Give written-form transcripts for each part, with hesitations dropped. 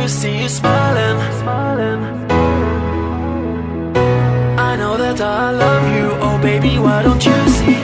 see you smiling. I know that I love you, oh baby, why don't you see?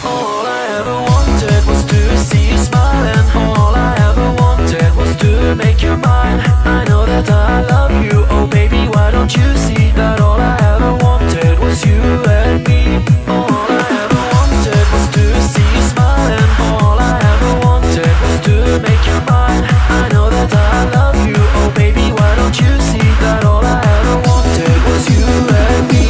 All I ever wanted was to see you smiling. All I ever wanted was to make you mine. I know that I love you, oh baby, why don't you see that all I ever wanted was you and me. All I ever wanted was to see you smiling. All I ever wanted was to make you mine. I know that I love you, oh baby, why don't you see that all I ever wanted was you and me.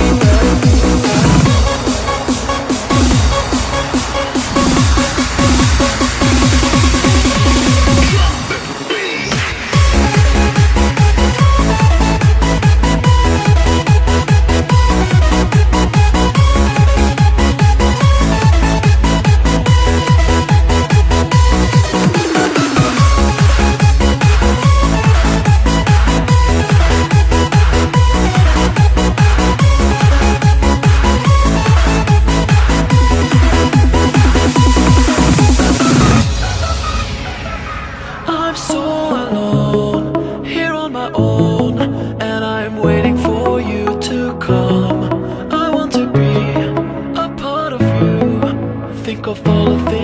I'm so alone, here on my own, and I'm waiting for you to come. I want to be a part of you, think of all the things